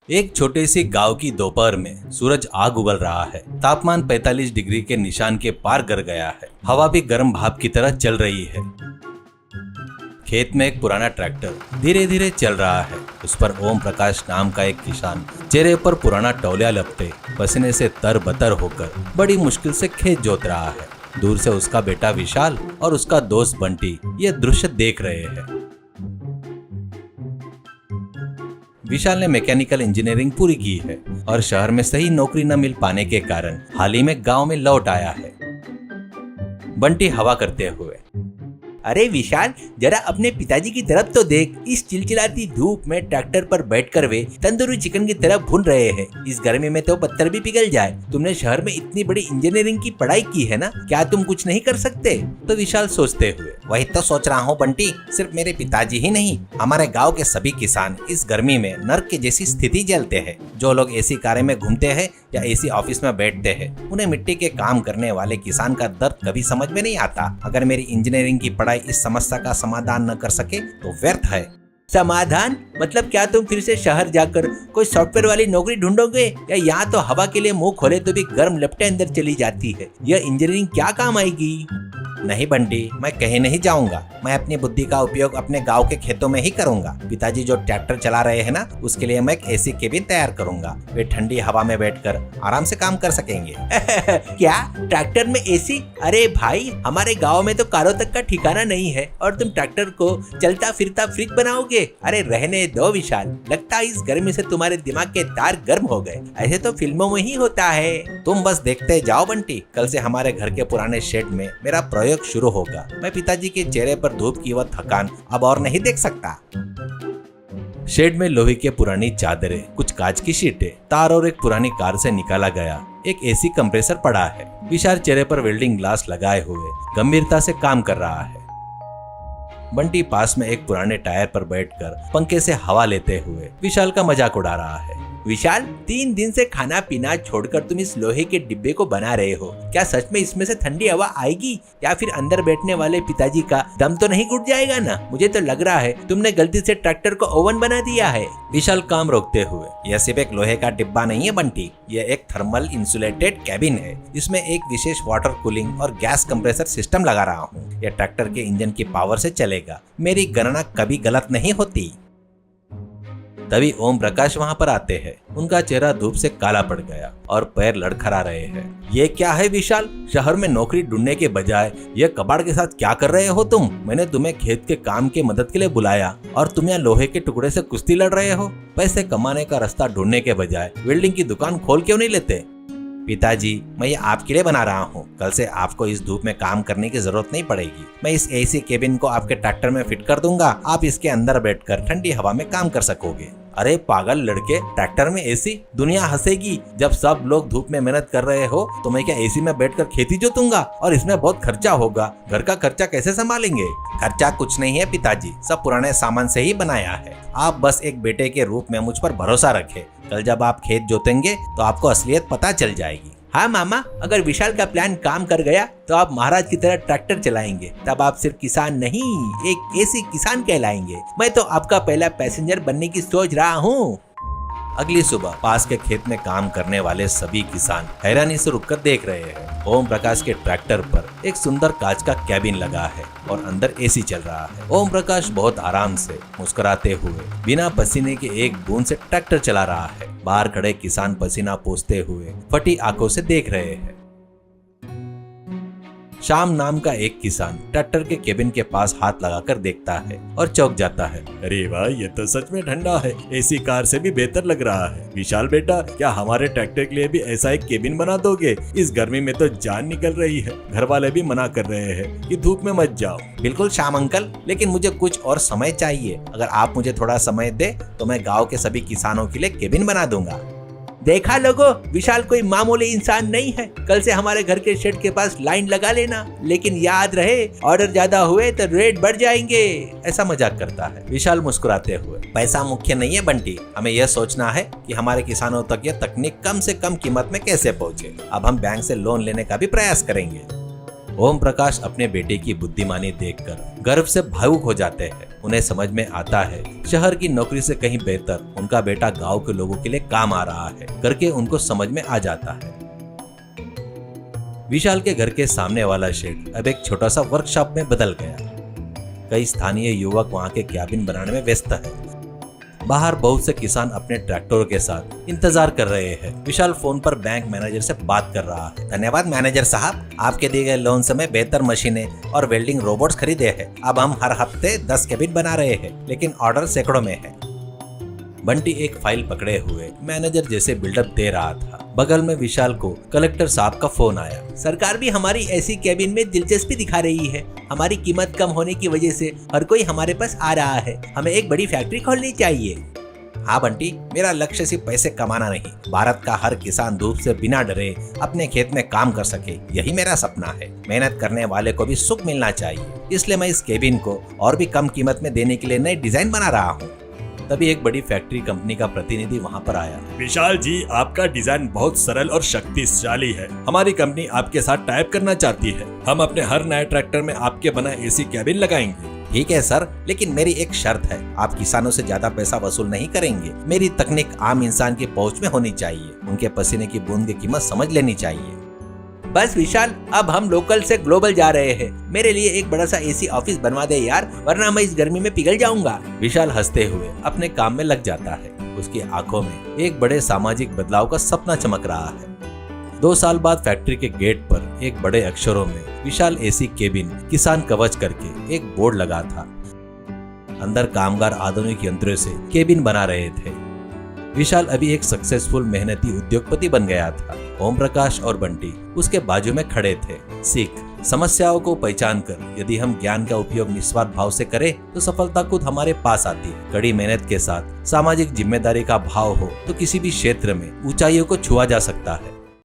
एक छोटे से गांव की दोपहर में सूरज आग उगल रहा है। तापमान 45 डिग्री के निशान के पार कर गया है। हवा भी गर्म भाप की तरह चल रही है। खेत में एक पुराना ट्रैक्टर धीरे धीरे चल रहा है। उस पर ओम प्रकाश नाम का एक किसान चेहरे पर पुराना तौलिया लपटे पसीने से तरबतर होकर बड़ी मुश्किल से खेत जोत रहा है। दूर से उसका बेटा विशाल और उसका दोस्त बंटी यह दृश्य देख रहे हैं। विशाल ने मैकेनिकल इंजीनियरिंग पूरी की है और शहर में सही नौकरी न मिल पाने के कारण हाल ही में गांव में लौट आया है। बंटी हवा करते हुए, अरे विशाल, जरा अपने पिताजी की तरफ तो देख। इस चिलचिलाती धूप में ट्रैक्टर पर बैठकर वे तंदूरी चिकन की तरह भून रहे हैं। इस गर्मी में तो पत्थर भी पिघल जाए। तुमने शहर में इतनी बड़ी इंजीनियरिंग की पढ़ाई की है ना, क्या तुम कुछ नहीं कर सकते? तो विशाल सोचते हुए, वही तो सोच रहा हूँ बंटी। सिर्फ मेरे पिताजी ही नहीं, हमारे गाँव के सभी किसान इस गर्मी में नर्क के जैसी स्थिति झेलते हैं। जो लोग एसी कारें में घूमते हैं या एसी ऑफिस में बैठते हैं, उन्हें मिट्टी के काम करने वाले किसान का दर्द कभी समझ में नहीं आता। अगर मेरी इंजीनियरिंग की पढ़ाई इस समस्या का समाधान न कर सके तो व्यर्थ है। समाधान मतलब क्या तुम फिर से शहर जाकर कोई सॉफ्टवेयर वाली नौकरी ढूंढोगे? या यहाँ तो हवा के लिए मुंह खोले तो भी गर्म लपटें अंदर चली जाती है। यह इंजीनियरिंग क्या काम आएगी? नहीं बंटी, मैं कहीं नहीं जाऊंगा। मैं अपनी बुद्धि का उपयोग अपने गांव के खेतों में ही करूंगा। पिताजी जो ट्रैक्टर चला रहे हैं ना, उसके लिए मैं एक एसी केबिन तैयार करूंगा। वे ठंडी हवा में बैठकर आराम से काम कर सकेंगे। क्या ट्रैक्टर में एसी? अरे भाई, हमारे गांव में तो कारों तक का ठिकाना नहीं है और तुम ट्रैक्टर को चलता फिरता फ्रिज बनाओगे? अरे रहने दो विशाल, लगता है इस गर्मी से तुम्हारे दिमाग के तार गर्म हो गए। ऐसे तो फिल्मों में ही होता है। तुम बस देखते जाओ बंटी। कल से हमारे घर के पुराने शेड में मेरा प्रयोग शुरू होगा। मैं पिताजी के चेहरे पर धूप की वह थकान अब और नहीं देख सकता। शेड में लोहे की पुरानी चादरें, कुछ कांच की शीटें, तार और एक पुरानी कार से निकाला गया एक एसी कंप्रेसर पड़ा है। विशाल चेहरे पर वेल्डिंग ग्लास लगाए हुए गंभीरता से काम कर रहा है। बंटी पास में एक पुराने टायर पर बैठकर पंखे से हवा लेते हुए विशाल का मजाक उड़ा रहा है। विशाल, 3 दिन से खाना पीना छोड़कर तुम इस लोहे के डिब्बे को बना रहे हो। क्या सच में इसमें से ठंडी हवा आएगी या फिर अंदर बैठने वाले पिताजी का दम तो नहीं घुट जाएगा ना? मुझे तो लग रहा है तुमने गलती से ट्रैक्टर को ओवन बना दिया है। विशाल काम रोकते हुए, यह सिर्फ एक लोहे का डिब्बा नहीं है बंटी, यह एक थर्मल इंसुलेटेड कैबिन है। इसमें एक विशेष वाटर कूलिंग और गैस कंप्रेसर सिस्टम लगा रहा हूँ। यह ट्रैक्टर के इंजन की पावर से चलेगा। मेरी गणना कभी गलत नहीं होती। तभी ओम प्रकाश वहां पर आते हैं। उनका चेहरा धूप से काला पड़ गया और पैर लड़खड़ा रहे हैं। ये क्या है विशाल? शहर में नौकरी ढूंढने के बजाय ये कबाड़ के साथ क्या कर रहे हो तुम? मैंने तुम्हें खेत के काम के मदद के लिए बुलाया और तुम यहाँ लोहे के टुकड़े से कुश्ती लड़ रहे हो। पैसे कमाने का रास्ता ढूंढने के बजाय वेल्डिंग की दुकान खोल क्यों नहीं लेते? पिताजी, मैं ये आपके लिए बना रहा हूँ। कल से आपको इस धूप में काम करने की जरूरत नहीं पड़ेगी। मैं इस एसी केबिन को आपके ट्रैक्टर में फिट कर दूंगा। आप इसके अंदर बैठकर ठंडी हवा में काम कर सकोगे। अरे पागल लड़के, ट्रैक्टर में एसी? दुनिया हंसेगी। जब सब लोग धूप में मेहनत कर रहे हो तो मैं क्या एसी में बैठकर खेती जोतूंगा? और इसमें बहुत खर्चा होगा। घर का खर्चा कैसे संभालेंगे? खर्चा कुछ नहीं है पिताजी, सब पुराने सामान से ही बनाया है। आप बस एक बेटे के रूप में मुझ पर भरोसा रखें। कल जब आप खेत जोतेंगे तो आपको असलियत पता चल जाएगी। हाँ मामा, अगर विशाल का प्लान काम कर गया तो आप महाराज की तरह ट्रैक्टर चलाएंगे। तब आप सिर्फ किसान नहीं, एक एसी किसान कहलाएंगे। मैं तो आपका पहला पैसेंजर बनने की सोच रहा हूँ। अगली सुबह पास के खेत में काम करने वाले सभी किसान हैरानी से रुककर देख रहे हैं। ओम प्रकाश के ट्रैक्टर पर एक सुंदर कांच का कैबिन लगा है और अंदर एसी चल रहा है। ओम प्रकाश बहुत आराम से मुस्कुराते हुए बिना पसीने के एक बूंद से ट्रैक्टर चला रहा है। बाहर खड़े किसान पसीना पोंछते हुए फटी आंखों से देख रहे हैं। श्याम नाम का एक किसान ट्रैक्टर के केबिन के पास हाथ लगाकर देखता है और चौंक जाता है। अरे वाह, ये तो सच में ठंडा है। एसी कार से भी बेहतर लग रहा है। विशाल बेटा, क्या हमारे ट्रैक्टर के लिए भी ऐसा एक केबिन बना दोगे? इस गर्मी में तो जान निकल रही है। घर वाले भी मना कर रहे हैं कि धूप में मत जाओ। बिल्कुल श्याम अंकल, लेकिन मुझे कुछ और समय चाहिए। अगर आप मुझे थोड़ा समय दे तो मैं गाँव के सभी किसानों के लिए केबिन बना दूंगा। देखा लोगों, विशाल कोई मामूली इंसान नहीं है। कल से हमारे घर के शेड के पास लाइन लगा लेना, लेकिन याद रहे ऑर्डर ज्यादा हुए तो रेट बढ़ जाएंगे। ऐसा मजाक करता है विशाल मुस्कुराते हुए। पैसा मुख्य नहीं है बंटी, हमें यह सोचना है कि हमारे किसानों तक यह तकनीक कम से कम कीमत में कैसे पहुँचे। अब हम बैंक से लोन लेने का भी प्रयास करेंगे। ओम प्रकाश अपने बेटे की बुद्धिमानी देखकर गर्व से भावुक हो जाते हैं। उन्हें समझ में आता है शहर की नौकरी से कहीं बेहतर उनका बेटा गांव के लोगों के लिए काम आ रहा है करके उनको समझ में आ जाता है। विशाल के घर के सामने वाला शेड अब एक छोटा सा वर्कशॉप में बदल गया। कई स्थानीय युवक वहां के कैबिन बनाने में व्यस्त है। बाहर बहुत से किसान अपने ट्रैक्टरों के साथ इंतजार कर रहे हैं। विशाल फोन पर बैंक मैनेजर से बात कर रहा है। धन्यवाद मैनेजर साहब, आपके दिए गए लोन से मैं बेहतर मशीनें और वेल्डिंग रोबोट्स खरीदे हैं। अब हम हर हफ्ते 10 केबिन बना रहे हैं, लेकिन ऑर्डर सैकड़ों में है। बंटी एक फाइल पकड़े हुए मैनेजर जैसे बिल्डअप दे रहा था। बगल में विशाल को कलेक्टर साहब का फोन आया। सरकार भी हमारी ऐसी कैबिन में दिलचस्पी दिखा रही है। हमारी कीमत कम होने की वजह से हर कोई हमारे पास आ रहा है। हमें एक बड़ी फैक्ट्री खोलनी चाहिए। हाँ बंटी, मेरा लक्ष्य सिर्फ पैसे कमाना नहीं, भारत का हर किसान धूप से बिना डरे अपने खेत में काम कर सके, यही मेरा सपना है। मेहनत करने वाले को भी सुख मिलना चाहिए, इसलिए मैं इस केबिन को और भी कम कीमत में देने के लिए नए डिजाइन बना रहा हूँ। तभी एक बड़ी फैक्ट्री कंपनी का प्रतिनिधि वहां पर आया। विशाल जी, आपका डिजाइन बहुत सरल और शक्तिशाली है। हमारी कंपनी आपके साथ टाइप करना चाहती है। हम अपने हर नए ट्रैक्टर में आपके बनाए एसी कैबिन लगाएंगे। ठीक है सर, लेकिन मेरी एक शर्त है, आप किसानों से ज्यादा पैसा वसूल नहीं करेंगे। मेरी तकनीक आम इंसान की पहुंच में होनी चाहिए। उनके पसीने की बूंद की कीमत समझ लेनी चाहिए। बस विशाल, अब हम लोकल से ग्लोबल जा रहे हैं। मेरे लिए एक बड़ा सा एसी ऑफिस बनवा दे यार, वरना मैं इस गर्मी में पिघल जाऊंगा। विशाल हंसते हुए अपने काम में लग जाता है। उसकी आंखों में एक बड़े सामाजिक बदलाव का सपना चमक रहा है। 2 साल बाद फैक्ट्री के गेट पर एक बड़े अक्षरों में विशाल एसी केबिन किसान कवच करके एक बोर्ड लगा था। अंदर कामगार आधुनिक यंत्रों से केबिन बना रहे थे। विशाल अभी एक सक्सेसफुल मेहनती उद्योगपति बन गया था। ओम प्रकाश और बंटी उसके बाजू में खड़े थे। सीख, समस्याओं को पहचान कर यदि हम ज्ञान का उपयोग निस्वार्थ भाव से करें तो सफलता खुद हमारे पास आती है। कड़ी मेहनत के साथ सामाजिक जिम्मेदारी का भाव हो तो किसी भी क्षेत्र में ऊंचाइयों को छुआ जा सकता है।